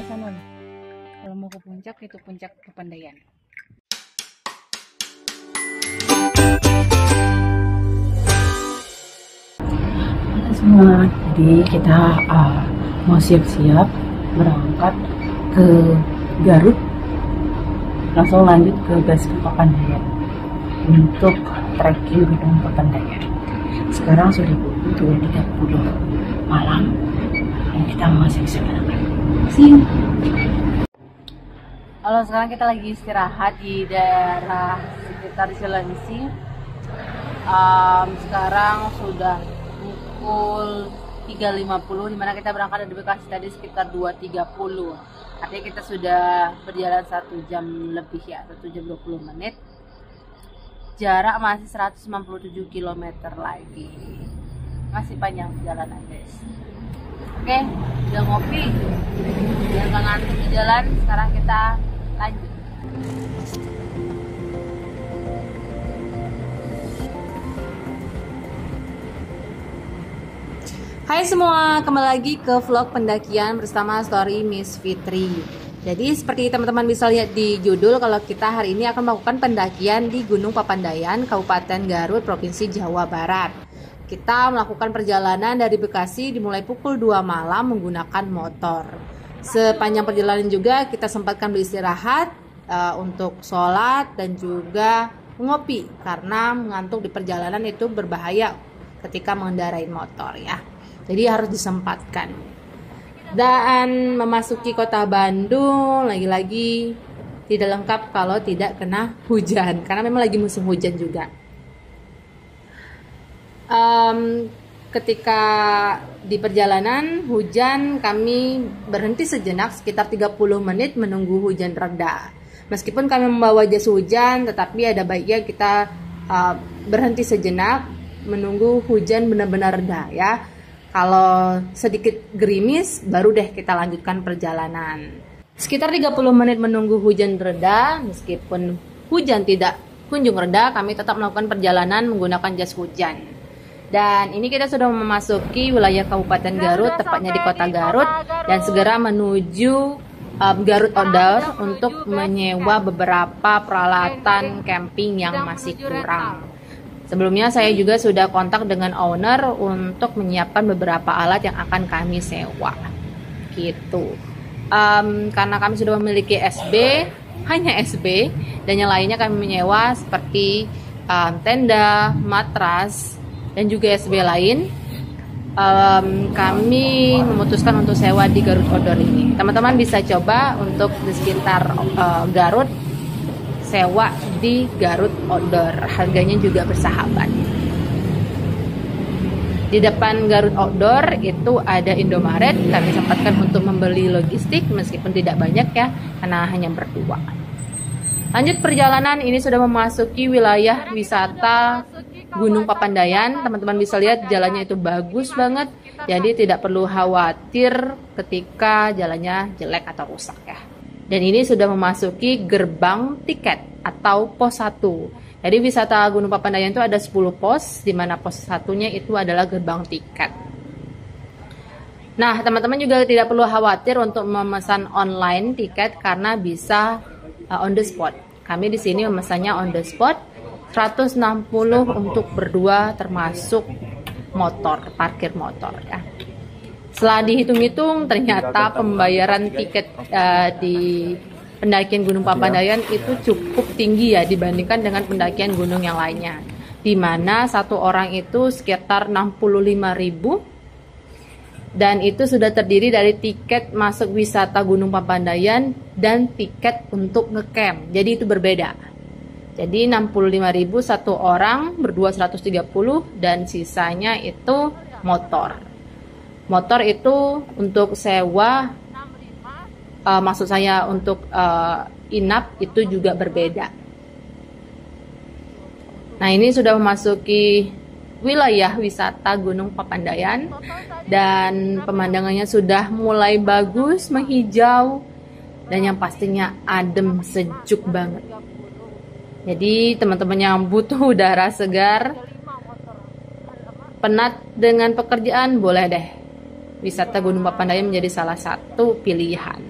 sebelah sana loh. Kalau mau ke puncak itu puncak Papandayan. Halo semua, jadi kita mau siap-siap berangkat ke Garut, langsung lanjut ke base Papandayan untuk trekking Gunung Papandayan. Sekarang sudah pukul 2.30 malam dan kita mau siap-siap berangkat. See you. Halo, sekarang kita lagi istirahat di daerah sekitar Cilengsi. Sekarang sudah pukul 3.50, dimana kita berangkat dari Bekasi tadi sekitar 2.30. Artinya kita sudah berjalan 1 jam lebih ya, 1 jam 20 menit. Jarak masih 197 km lagi. Masih panjang perjalanan, guys. Oke, udah ngopi, biar gak ngantuk di jalan. Sekarang kita lanjut. Hai semua, kembali lagi ke vlog pendakian bersama Story Miss Fitri. Jadi seperti teman-teman bisa lihat di judul, kalau kita hari ini akan melakukan pendakian di Gunung Papandayan, Kabupaten Garut, Provinsi Jawa Barat. Kita melakukan perjalanan dari Bekasi dimulai pukul 2 malam menggunakan motor. Sepanjang perjalanan juga kita sempatkan beristirahat untuk sholat dan juga ngopi, karena mengantuk di perjalanan itu berbahaya ketika mengendarai motor ya. Jadi harus disempatkan. Dan memasuki kota Bandung lagi-lagi tidak lengkap kalau tidak kena hujan, karena memang lagi musim hujan juga. Ketika di perjalanan hujan, kami berhenti sejenak sekitar 30 menit menunggu hujan reda. Meskipun kami membawa jas hujan, tetapi ada baiknya kita berhenti sejenak menunggu hujan benar-benar reda ya. Kalau sedikit gerimis, baru deh kita lanjutkan perjalanan. Sekitar 30 menit menunggu hujan reda, meskipun hujan tidak kunjung reda, kami tetap melakukan perjalanan menggunakan jas hujan. Dan ini kita sudah memasuki wilayah Kabupaten Garut, tepatnya di kota Garut, dan segera menuju Garut Outdoor untuk menyewa beberapa peralatan camping yang masih kurang. Sebelumnya saya juga sudah kontak dengan owner untuk menyiapkan beberapa alat yang akan kami sewa. Gitu. Karena kami sudah memiliki SB, hanya SB, dan yang lainnya kami menyewa seperti tenda, matras, dan juga SB lain. Kami memutuskan untuk sewa di Garut Outdoor ini. Teman-teman bisa coba untuk di sekitar Garut, sewa di Garut Outdoor, harganya juga bersahabat. Di depan Garut Outdoor itu ada Indomaret, kami sempatkan untuk membeli logistik meskipun tidak banyak ya, karena hanya berdua. Lanjut perjalanan, ini sudah memasuki wilayah wisata Gunung Papandayan. Teman-teman bisa lihat jalannya itu bagus banget, jadi tidak perlu khawatir ketika jalannya jelek atau rusak ya. Dan ini sudah memasuki gerbang tiket atau pos 1. Jadi wisata Gunung Papandayan itu ada 10 pos, di mana pos satunya itu adalah gerbang tiket. Nah, teman-teman juga tidak perlu khawatir untuk memesan online tiket karena bisa on the spot. Kami di sini memesannya on the spot, 160 untuk berdua termasuk motor, parkir motor ya. Setelah dihitung-hitung, ternyata pembayaran tiket di pendakian Gunung Papandayan itu cukup tinggi ya dibandingkan dengan pendakian gunung yang lainnya. Di mana satu orang itu sekitar 65.000, dan itu sudah terdiri dari tiket masuk wisata Gunung Papandayan dan tiket untuk ngecamp. Jadi itu berbeda. Jadi 65.000 satu orang, berdua 130, dan sisanya itu motor. Motor itu untuk sewa, maksud saya untuk inap itu juga berbeda. Nah, ini sudah memasuki wilayah wisata Gunung Papandayan dan pemandangannya sudah mulai bagus, menghijau, dan yang pastinya adem, sejuk banget. Jadi teman-teman yang butuh udara segar, penat dengan pekerjaan, boleh deh wisata Gunung Papandayan menjadi salah satu pilihan.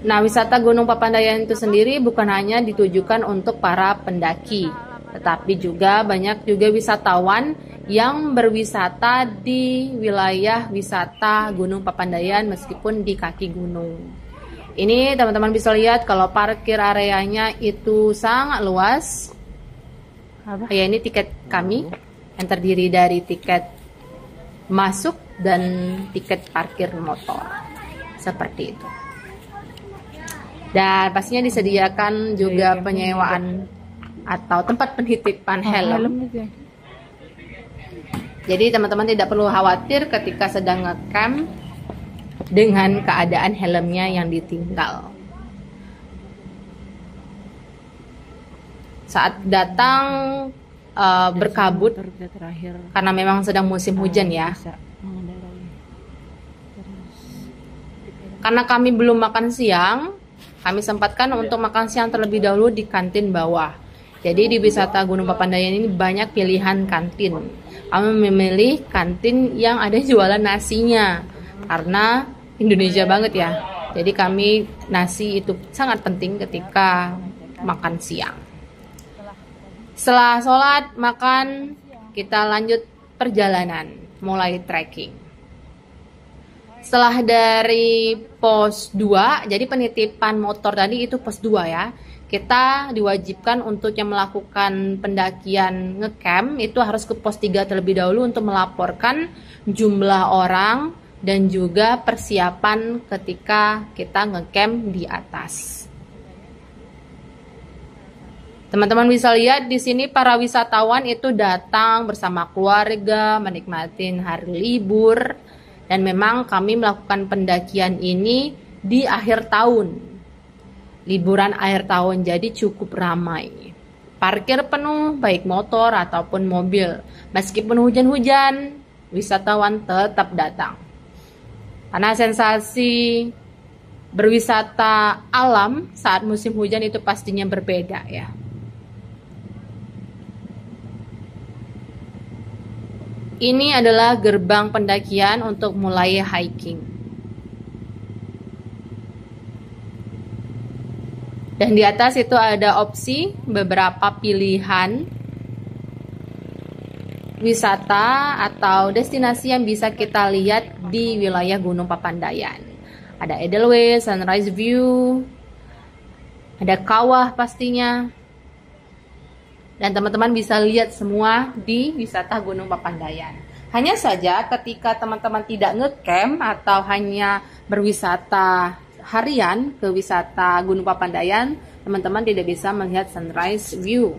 Nah, wisata Gunung Papandayan itu sendiri bukan hanya ditujukan untuk para pendaki, tetapi juga banyak juga wisatawan yang berwisata di wilayah wisata Gunung Papandayan meskipun di kaki gunung. Ini teman-teman bisa lihat kalau parkir areanya itu sangat luas. Ya, ini tiket kami yang terdiri dari tiket masuk dan tiket parkir motor. Seperti itu. Dan pastinya disediakan juga penyewaan atau tempat penitipan helm. Jadi teman-teman tidak perlu khawatir ketika sedang ngecamp dengan keadaan helmnya yang ditinggal. Saat datang berkabut karena memang sedang musim hujan ya. Karena kami belum makan siang, kami sempatkan untuk makan siang terlebih dahulu di kantin bawah. Jadi di wisata Gunung Papandayan ini banyak pilihan kantin. Kami memilih kantin yang ada jualan nasinya karena Indonesia banget ya. Jadi kami nasi itu sangat penting ketika makan siang. Setelah sholat, makan, kita lanjut perjalanan, mulai trekking. Setelah dari pos 2, jadi penitipan motor tadi itu pos 2 ya. Kita diwajibkan untuk yang melakukan pendakian ngecamp itu harus ke pos 3 terlebih dahulu untuk melaporkan jumlah orang dan juga persiapan ketika kita ngecamp di atas. Teman-teman bisa lihat di sini para wisatawan itu datang bersama keluarga, menikmati hari libur. Dan memang kami melakukan pendakian ini di akhir tahun. Liburan akhir tahun, jadi cukup ramai. Parkir penuh, baik motor ataupun mobil. Meskipun hujan-hujan, wisatawan tetap datang. Karena sensasi berwisata alam saat musim hujan itu pastinya berbeda ya. Ini adalah gerbang pendakian untuk mulai hiking. Dan di atas itu ada opsi beberapa pilihan wisata atau destinasi yang bisa kita lihat di wilayah Gunung Papandayan. Ada Edelweiss, Sunrise View, ada kawah pastinya. Dan teman-teman bisa lihat semua di wisata Gunung Papandayan. Hanya saja ketika teman-teman tidak ngecamp atau hanya berwisata harian ke wisata Gunung Papandayan, teman-teman tidak bisa melihat sunrise view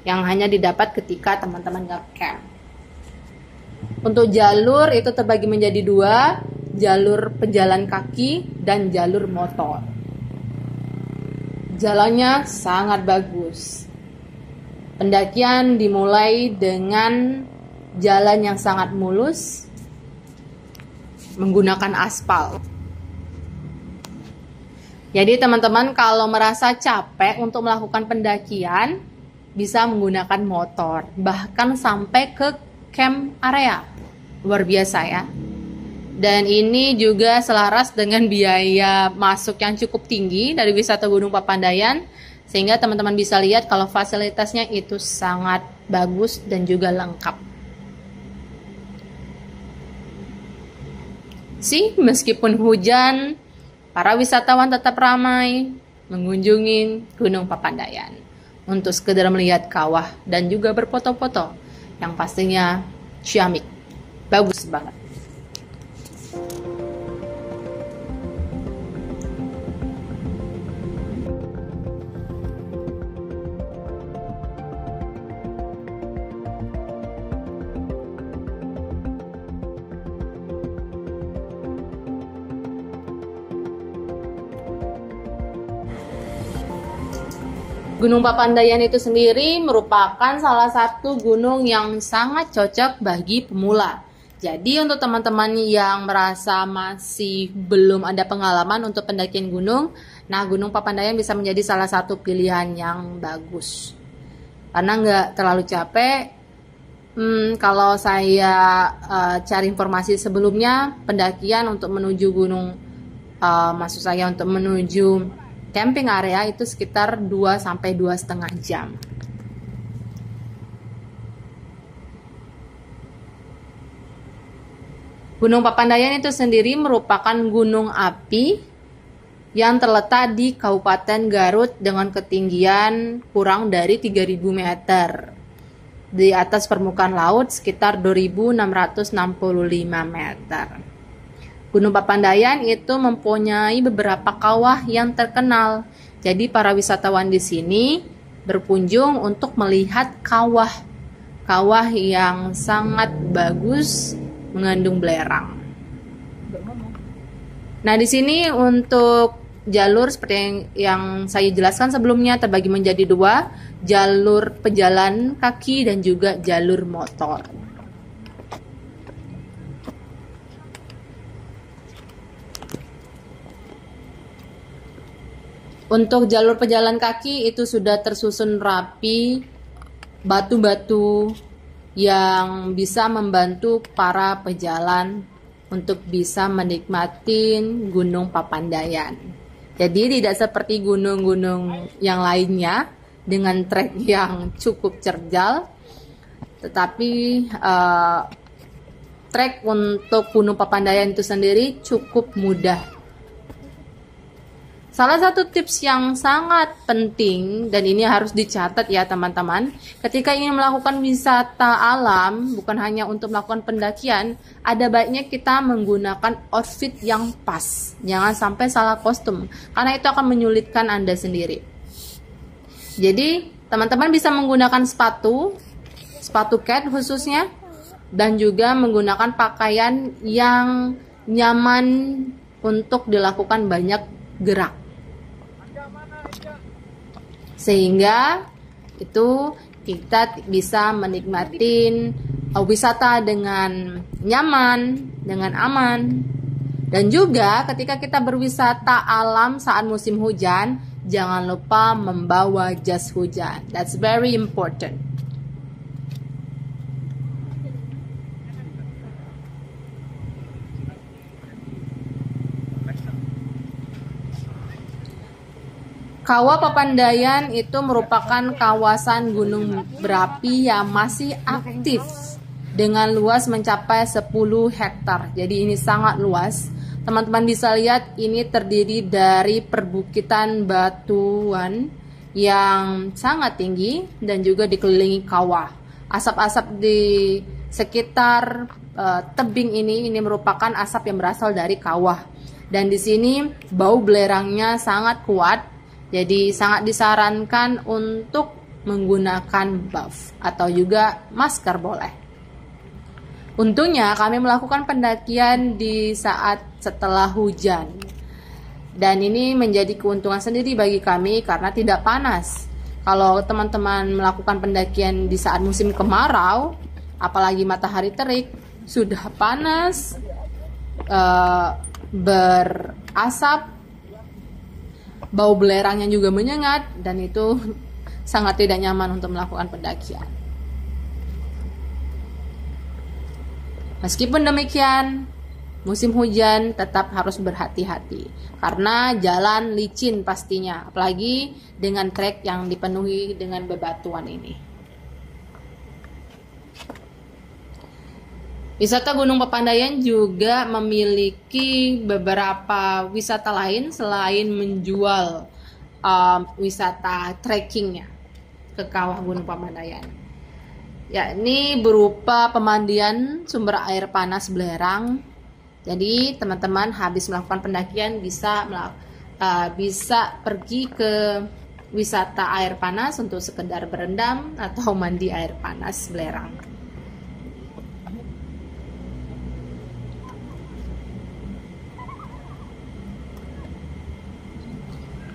yang hanya didapat ketika teman-teman ngecamp. Untuk jalur itu terbagi menjadi 2, jalur pejalan kaki dan jalur motor. Jalannya sangat bagus. Pendakian dimulai dengan jalan yang sangat mulus menggunakan aspal. Jadi teman-teman kalau merasa capek untuk melakukan pendakian bisa menggunakan motor, bahkan sampai ke camp area. Luar biasa ya. Dan ini juga selaras dengan biaya masuk yang cukup tinggi dari wisata Gunung Papandayan. Sehingga teman-teman bisa lihat kalau fasilitasnya itu sangat bagus dan juga lengkap. Meskipun hujan, para wisatawan tetap ramai mengunjungi Gunung Papandayan untuk sekedar melihat kawah dan juga berfoto-foto yang pastinya ciamik, bagus banget. Gunung Papandayan itu sendiri merupakan salah satu gunung yang sangat cocok bagi pemula. Jadi untuk teman-teman yang merasa masih belum ada pengalaman untuk pendakian gunung, nah Gunung Papandayan bisa menjadi salah satu pilihan yang bagus. Karena nggak terlalu capek. Kalau saya cari informasi sebelumnya, pendakian untuk menuju Gunung maksud saya untuk menuju camping area itu sekitar 2 sampai 2,5 jam. Gunung Papandayan itu sendiri merupakan gunung api yang terletak di Kabupaten Garut dengan ketinggian kurang dari 3.000 meter. Di atas permukaan laut sekitar 2.665 meter. Gunung Papandayan itu mempunyai beberapa kawah yang terkenal. Jadi para wisatawan di sini berkunjung untuk melihat kawah yang sangat bagus mengandung belerang. Nah, di sini untuk jalur seperti yang saya jelaskan sebelumnya terbagi menjadi 2, jalur pejalan kaki dan juga jalur motor. Untuk jalur pejalan kaki itu sudah tersusun rapi batu-batu yang bisa membantu para pejalan untuk bisa menikmati Gunung Papandayan. Jadi tidak seperti gunung-gunung yang lainnya dengan trek yang cukup terjal, tetapi trek untuk Gunung Papandayan itu sendiri cukup mudah. Salah satu tips yang sangat penting, dan ini harus dicatat ya teman-teman, ketika ingin melakukan wisata alam, bukan hanya untuk melakukan pendakian, ada baiknya kita menggunakan outfit yang pas. Jangan sampai salah kostum, karena itu akan menyulitkan Anda sendiri. Jadi, teman-teman bisa menggunakan sepatu cat khususnya, dan juga menggunakan pakaian yang nyaman untuk dilakukan banyak gerak. Sehingga itu kita bisa menikmati wisata dengan nyaman, dengan aman. Dan juga ketika kita berwisata alam saat musim hujan, jangan lupa membawa jas hujan. That's very important. Kawah Papandayan itu merupakan kawasan gunung berapi yang masih aktif dengan luas mencapai 10 hektar. Jadi ini sangat luas. Teman-teman bisa lihat ini terdiri dari perbukitan batuan yang sangat tinggi dan juga dikelilingi kawah. Asap-asap di sekitar tebing ini merupakan asap yang berasal dari kawah. Dan di sini bau belerangnya sangat kuat. Jadi sangat disarankan untuk menggunakan buff atau juga masker boleh. Untungnya kami melakukan pendakian di saat setelah hujan. Dan ini menjadi keuntungan sendiri bagi kami karena tidak panas. Kalau teman-teman melakukan pendakian di saat musim kemarau, apalagi matahari terik, sudah panas, berasap, bau belerangnya juga menyengat, dan itu sangat tidak nyaman untuk melakukan pendakian. Meskipun demikian, musim hujan tetap harus berhati-hati karena jalan licin pastinya, apalagi dengan trek yang dipenuhi dengan bebatuan ini. Wisata Gunung Papandayan juga memiliki beberapa wisata lain selain menjual wisata trekkingnya ke kawah Gunung Papandayan. Yakni berupa pemandian sumber air panas belerang. Jadi teman-teman habis melakukan pendakian bisa pergi ke wisata air panas untuk sekedar berendam atau mandi air panas belerang.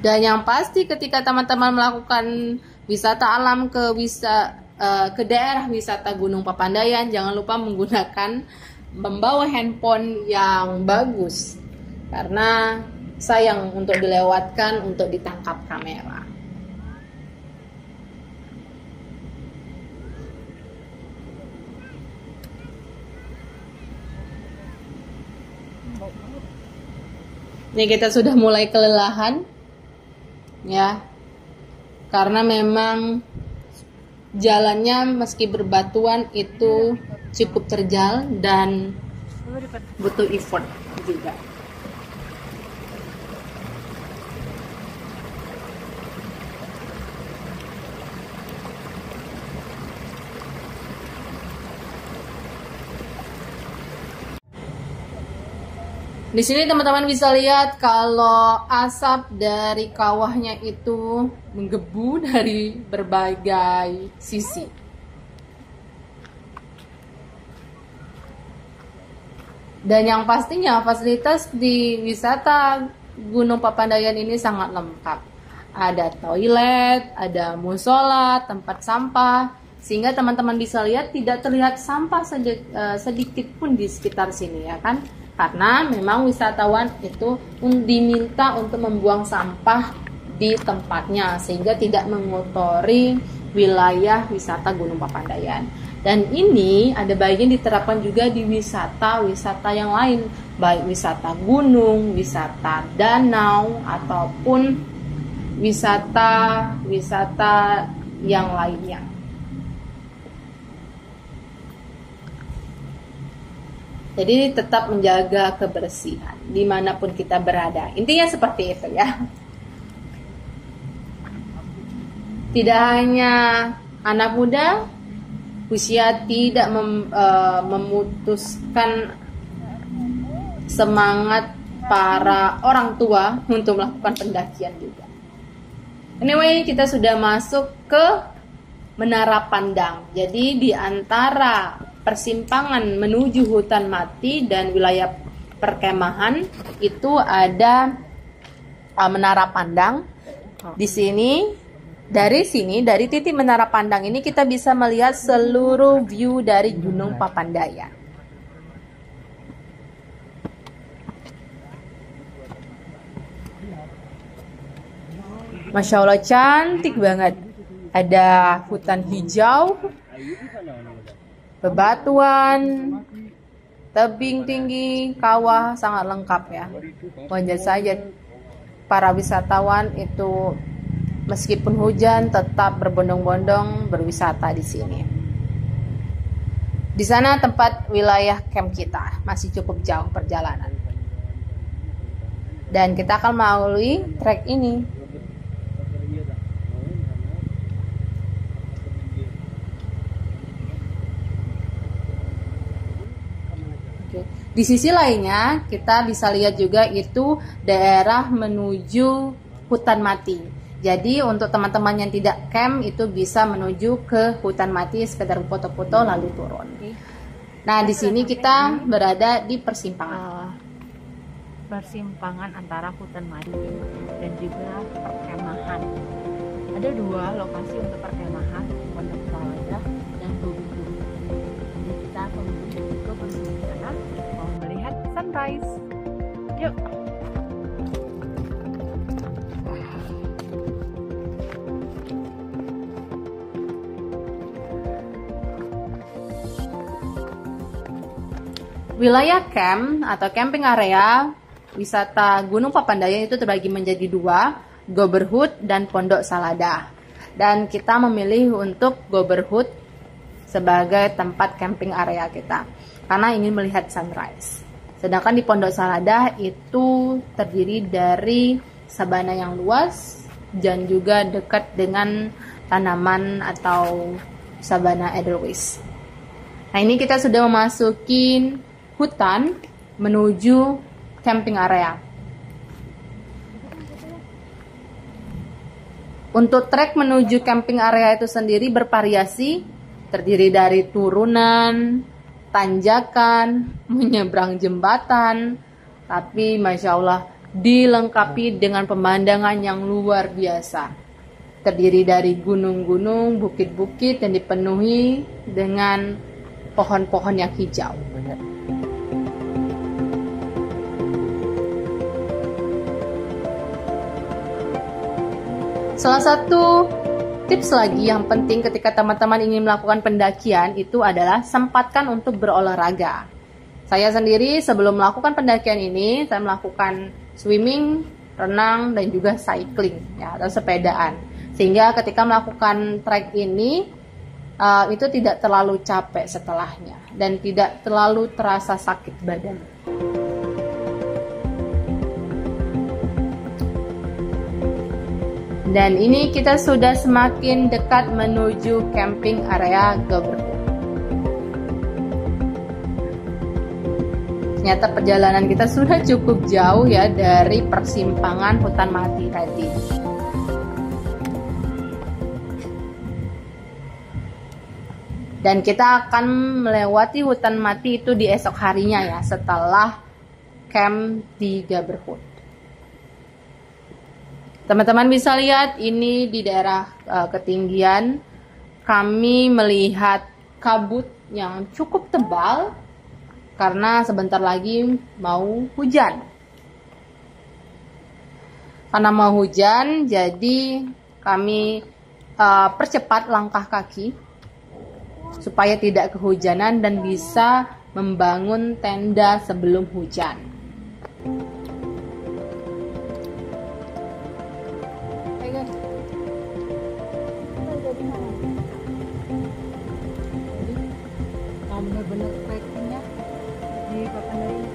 Dan yang pasti ketika teman-teman melakukan wisata alam ke daerah wisata Gunung Papandayan, jangan lupa membawa handphone yang bagus karena sayang untuk dilewatkan untuk ditangkap kamera. Ini kita sudah mulai kelelahan ya, karena memang jalannya meski berbatuan itu cukup terjal dan butuh effort juga. Di sini teman-teman bisa lihat kalau asap dari kawahnya itu menggebu dari berbagai sisi. Dan yang pastinya fasilitas di wisata Gunung Papandayan ini sangat lengkap. Ada toilet, ada musola, tempat sampah, sehingga teman-teman bisa lihat tidak terlihat sampah sedikit pun di sekitar sini ya kan. Karena memang wisatawan itu diminta untuk membuang sampah di tempatnya sehingga tidak mengotori wilayah wisata Gunung Papandayan. Dan ini ada bagian diterapkan juga di wisata-wisata yang lain, baik wisata gunung, wisata danau, ataupun wisata yang lainnya. Jadi tetap menjaga kebersihan dimanapun kita berada. Intinya seperti itu ya. Tidak hanya anak muda, usia tidak memutuskan semangat para orang tua untuk melakukan pendakian juga. Anyway, kita sudah masuk ke Menara Pandang. Jadi di antara persimpangan menuju hutan mati dan wilayah perkemahan itu ada Menara Pandang. Di sini, dari titik Menara Pandang ini kita bisa melihat seluruh view dari Gunung Papandayan. Masya Allah, cantik banget. Ada hutan hijau, bebatuan, tebing tinggi, kawah, sangat lengkap ya. Wajar saja para wisatawan itu meskipun hujan tetap berbondong-bondong berwisata di sini. Di sana tempat wilayah camp kita, masih cukup jauh perjalanan. Dan kita akan melalui trek ini. Di sisi lainnya, kita bisa lihat juga itu daerah menuju hutan mati. Jadi untuk teman-teman yang tidak camp itu bisa menuju ke hutan mati sekedar foto-foto lalu turun. Nah, di sini kita berada di persimpangan antara hutan mati dan juga perkemahan. Ada dua lokasi untuk perkemahan, Pondok Saladah dan Bubur. Jadi kita akan menuju ke sana mau melihat sunrise. Yuk. Wilayah camp atau camping area wisata Gunung Papandayan itu terbagi menjadi dua, Goberhut dan Pondok Saladah. Dan kita memilih untuk Goberhut sebagai tempat camping area kita karena ingin melihat sunrise. Sedangkan di Pondok Saladah itu terdiri dari sabana yang luas dan juga dekat dengan tanaman atau sabana Edelweiss. Nah, ini kita sudah memasuki hutan menuju camping area. Untuk trek menuju camping area itu sendiri bervariasi, terdiri dari turunan, tanjakan, menyeberang jembatan, tapi Masya Allah dilengkapi dengan pemandangan yang luar biasa. Terdiri dari gunung-gunung, bukit-bukit yang dipenuhi dengan pohon-pohon yang hijau. Salah satu tips lagi yang penting ketika teman-teman ingin melakukan pendakian itu adalah sempatkan untuk berolahraga. Saya sendiri sebelum melakukan pendakian ini, saya melakukan swimming, renang, dan juga cycling ya, atau sepedaan. Sehingga ketika melakukan trek ini itu tidak terlalu capek setelahnya dan tidak terlalu terasa sakit badan. Dan ini kita sudah semakin dekat menuju camping area Geberhut. Ternyata perjalanan kita sudah cukup jauh ya dari persimpangan hutan mati tadi. Dan kita akan melewati hutan mati itu di esok harinya ya, setelah camp di Geberhut. Teman-teman bisa lihat ini di daerah ketinggian, kami melihat kabut yang cukup tebal karena sebentar lagi mau hujan. Karena mau hujan, jadi kami percepat langkah kaki supaya tidak kehujanan dan bisa membangun tenda sebelum hujan. Bener-bener trekkingnya di Papandayaan.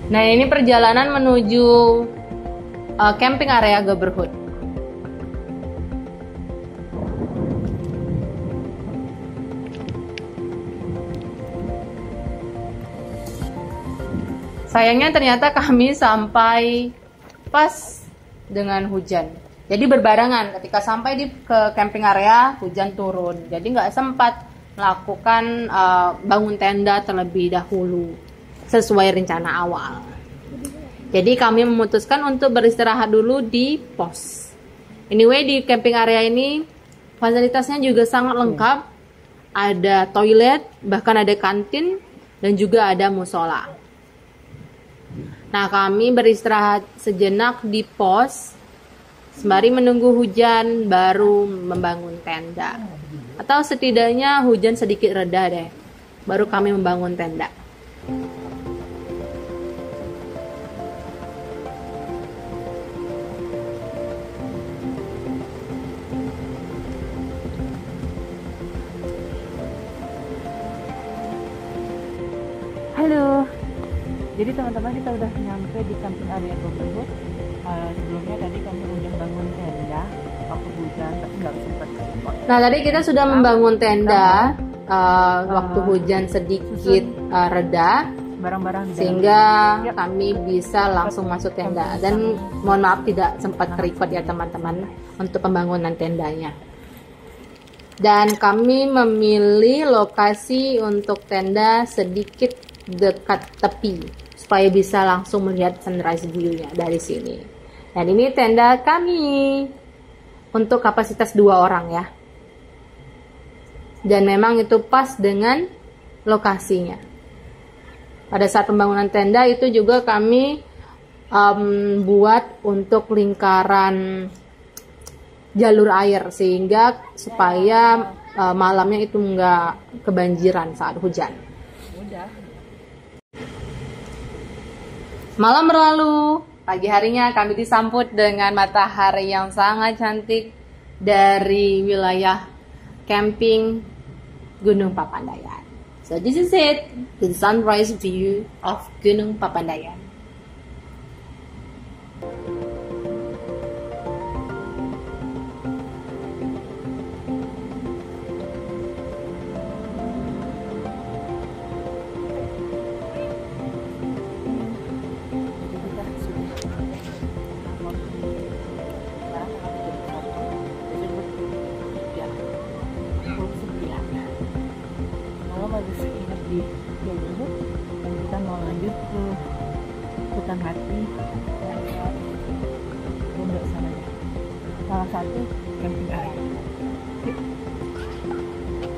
Nah, ini perjalanan menuju camping area Geberhut. Sayangnya ternyata kami sampai pas dengan hujan. Jadi berbarengan ketika sampai ke camping area hujan turun. Jadi nggak sempat melakukan bangun tenda terlebih dahulu sesuai rencana awal. Jadi kami memutuskan untuk beristirahat dulu di pos. Anyway, di camping area ini fasilitasnya juga sangat lengkap. Ada toilet, bahkan ada kantin, dan juga ada musola. Nah, kami beristirahat sejenak di pos sembari menunggu hujan baru membangun tenda. Atau setidaknya hujan sedikit reda deh, baru kami membangun tenda. Halo. Jadi teman-teman, kita udah nyampe di camping area Geberhut. Sebelumnya tadi kami udah bangun tenda waktu hujan, tapi nggak sempat. Nah, tadi kita sudah membangun tenda waktu hujan sedikit reda, sehingga kami bisa langsung masuk tenda. Dan mohon maaf tidak sempat record ya teman-teman untuk pembangunan tendanya. Dan kami memilih lokasi untuk tenda sedikit dekat tepi supaya bisa langsung melihat sunrise view-nya dari sini. Dan ini tenda kami untuk kapasitas 2 orang ya. Dan memang itu pas dengan lokasinya. Pada saat pembangunan tenda itu juga kami buat untuk lingkaran jalur air sehingga supaya malamnya itu nggak kebanjiran saat hujan. Malam berlalu, pagi harinya kami disambut dengan matahari yang sangat cantik dari wilayah camping Gunung Papandayan. So this is it, the sunrise view of Gunung Papandayan. Habis ingat di Geberhut dan kita mau lanjut ke hutan mati untuk salah satu camping area.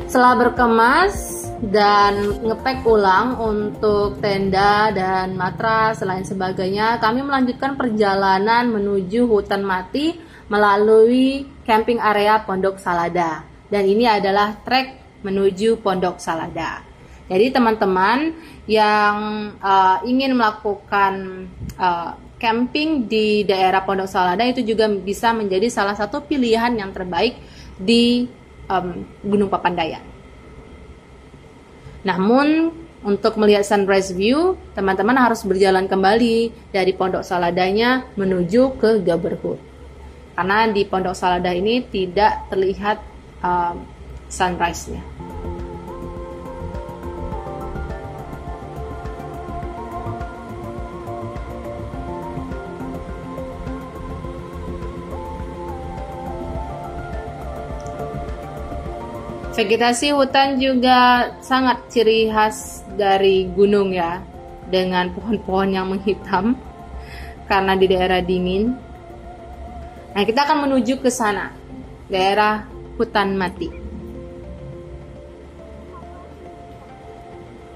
Setelah berkemas dan ngepack ulang untuk tenda dan matras lain sebagainya, kami melanjutkan perjalanan menuju hutan mati melalui camping area Pondok Salada. Dan ini adalah trek menuju Pondok Salada. Jadi teman-teman yang ingin melakukan camping di daerah Pondok Salada itu juga bisa menjadi salah satu pilihan yang terbaik di Gunung Papandayan. Namun untuk melihat sunrise view, teman-teman harus berjalan kembali dari Pondok Saladanya menuju ke Gobberhood. Karena di Pondok Salada ini tidak terlihat sunrise-nya. Vegetasi hutan juga sangat ciri khas dari gunung ya, dengan pohon-pohon yang menghitam karena di daerah dingin. Nah, kita akan menuju ke sana, daerah hutan mati.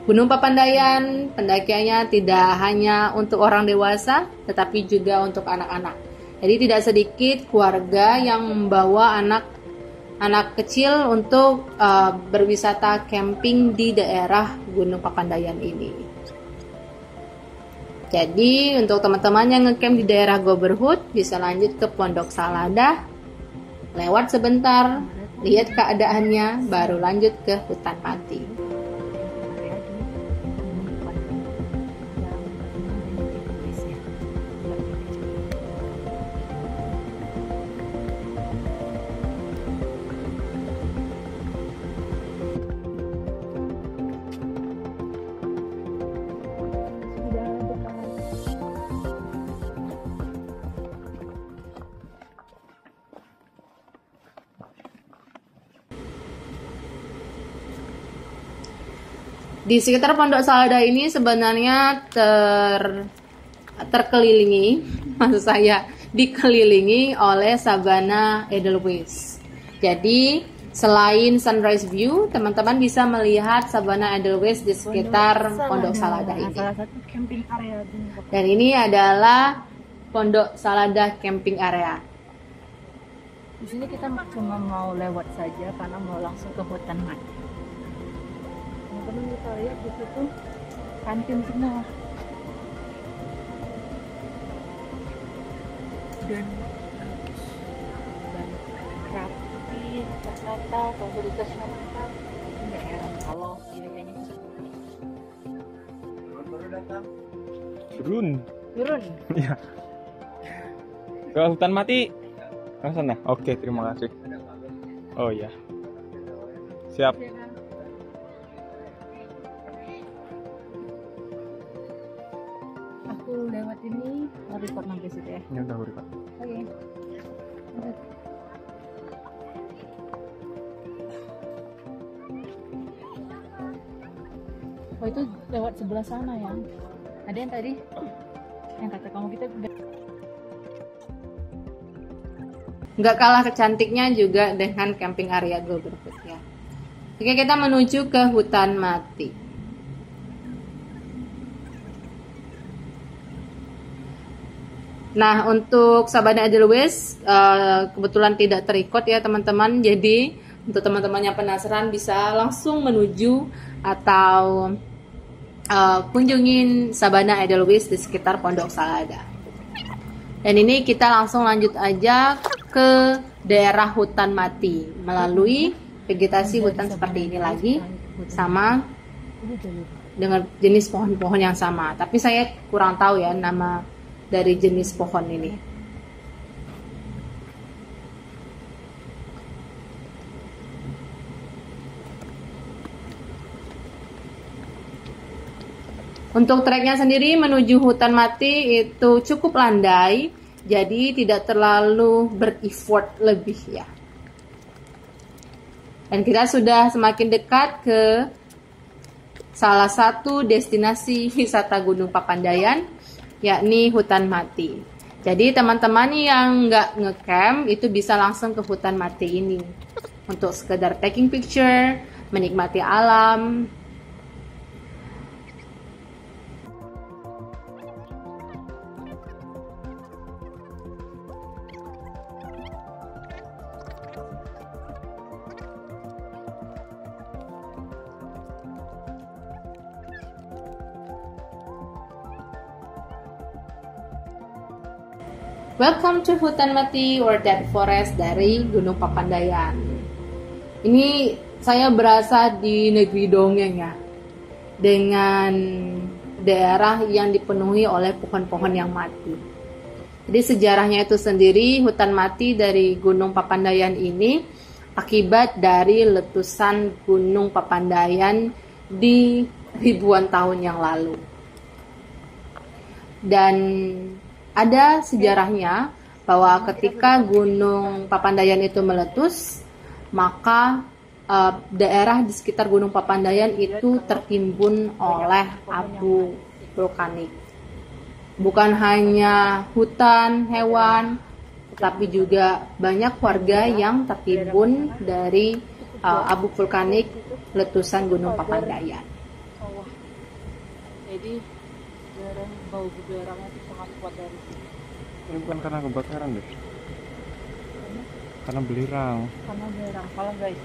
Gunung Papandayan pendakiannya tidak hanya untuk orang dewasa, tetapi juga untuk anak-anak. Jadi tidak sedikit keluarga yang membawa anak kecil untuk berwisata camping di daerah Gunung Papandayan ini. Jadi untuk teman-teman yang ngecamp di daerah Gobberhood bisa lanjut ke Pondok Salada, lewat sebentar, lihat keadaannya, baru lanjut ke hutan mati. Di sekitar Pondok Salada ini sebenarnya terkelilingi, maksud saya dikelilingi oleh sabana Edelweiss. Jadi selain sunrise view, teman-teman bisa melihat sabana Edelweiss di sekitar Pondok Salada ini. Dan ini adalah Pondok Salada camping area. Di sini kita cuma mau lewat saja karena mau langsung ke hutan mati. Teman-teman bisa lihat di situ kantin semua. Dan rapi, tertata, fasilitasnya lengkap. Nggak heran kalau biayanya Baru datang. turun. Iya. Ke hutan mati. Ke sana. Oke, terima kasih. Oh iya. Siap. Aku lewat ini report nanti situ ya. Ya udah, Pak. Oke. Oh itu lewat sebelah sana ya. Ada yang tadi yang kata kamu kita Nggak kalah kecantiknya juga dengan camping area Gobberhood ya. Oke, kita menuju ke hutan mati. Nah, untuk sabana Edelweiss kebetulan tidak terikot ya teman-teman. Jadi untuk teman-teman yang penasaran bisa langsung menuju atau kunjungin sabana Edelweiss di sekitar Pondok Salada. Dan ini kita langsung lanjut aja ke daerah hutan mati melalui vegetasi hutan seperti ini lagi, sama dengan jenis pohon-pohon yang sama. Tapi saya kurang tahu ya nama dari jenis pohon ini. Untuk treknya sendiri menuju hutan mati itu cukup landai, jadi tidak terlalu ber-effort lebih ya. Dan kita sudah semakin dekat ke salah satu destinasi wisata Gunung Papandayan, yakni hutan mati. Jadi teman-teman yang nggak ngecamp itu bisa langsung ke hutan mati ini untuk sekedar taking picture, menikmati alam. Welcome to hutan mati or dead forest dari Gunung Papandayan. Ini saya berasa di negeri dongeng ya, dengan daerah yang dipenuhi oleh pohon-pohon yang mati. Jadi sejarahnya itu sendiri, hutan mati dari Gunung Papandayan ini akibat dari letusan Gunung Papandayan di ribuan tahun yang lalu. Dan ada sejarahnya bahwa ketika Gunung Papandayan itu meletus, maka daerah di sekitar Gunung Papandayan itu tertimbun oleh abu vulkanik. Bukan hanya hutan, hewan, tetapi juga banyak warga yang tertimbun dari abu vulkanik letusan Gunung Papandayan. Jadi bau belerangnya itu sangat kuat dari sini. Ini bukan karena kebakaran deh. Karena belerang. Karena belerang, kalau guys.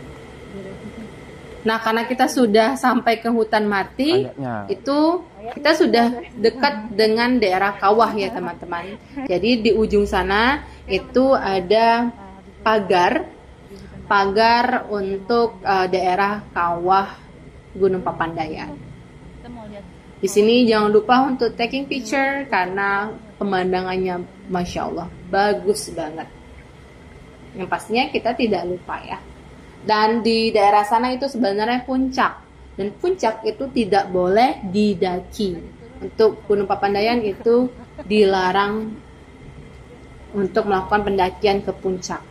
Nah, karena kita sudah sampai ke hutan mati, itu kita sudah dekat dengan daerah kawah ya teman-teman. Jadi di ujung sana itu ada pagar untuk daerah kawah Gunung Papandayan. Di sini jangan lupa untuk taking picture karena pemandangannya Masya Allah bagus banget. Yang pastinya kita tidak lupa ya. Dan di daerah sana itu sebenarnya puncak, dan puncak itu tidak boleh didaki. Untuk Gunung Papandayan itu dilarang untuk melakukan pendakian ke puncak.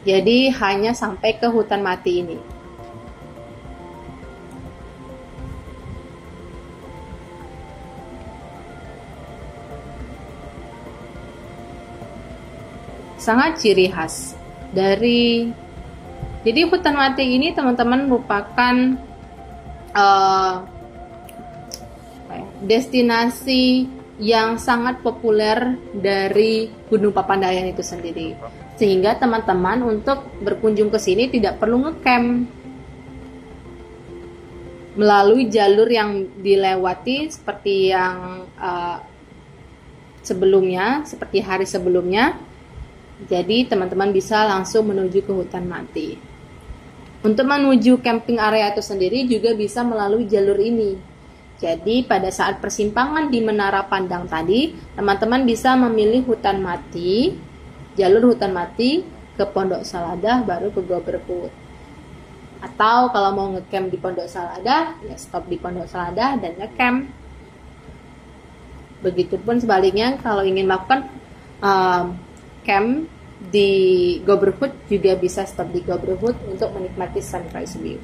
Jadi hanya sampai ke hutan mati ini. Sangat ciri khas dari, jadi hutan mati ini teman-teman merupakan destinasi yang sangat populer dari Gunung Papandayan itu sendiri, sehingga teman-teman untuk berkunjung ke sini tidak perlu ngecamp melalui jalur yang dilewati seperti yang sebelumnya, seperti hari sebelumnya. Jadi teman-teman bisa langsung menuju ke hutan mati. Untuk menuju camping area itu sendiri juga bisa melalui jalur ini. Jadi pada saat persimpangan di Menara Pandang tadi, teman-teman bisa memilih hutan mati, jalur hutan mati ke Pondok Saladah baru ke Goberhut. Atau kalau mau ngecamp di Pondok Saladah, ya stop di Pondok Saladah dan ngecamp. Begitupun sebaliknya kalau ingin melakukan camp di Goberhut juga bisa stop di Goberhut untuk menikmati sunrise view.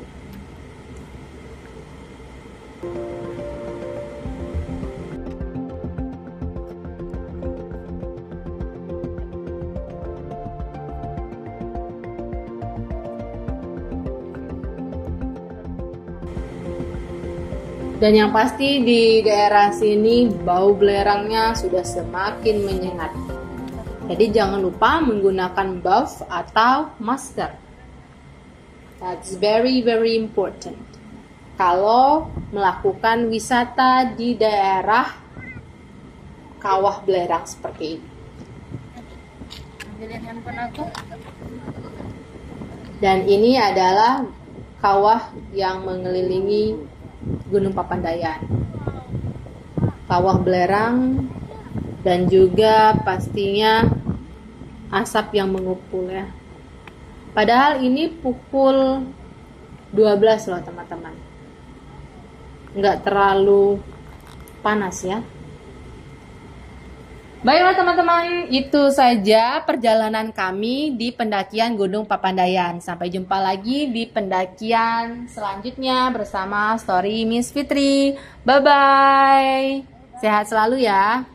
Dan yang pasti di daerah sini bau belerangnya sudah semakin menyengat. Jadi jangan lupa menggunakan buff atau masker. That's very important. Kalau melakukan wisata di daerah kawah belerang seperti ini. Dan ini adalah kawah yang mengelilingi Gunung Papandayan. Kawah belerang dan juga pastinya asap yang mengepul ya. Padahal ini pukul 12 loh teman-teman. Nggak terlalu panas ya. Baiklah teman-teman, itu saja perjalanan kami di pendakian Gunung Papandayan. Sampai jumpa lagi di pendakian selanjutnya bersama Story Miss Fitri. Bye-bye. Sehat selalu ya.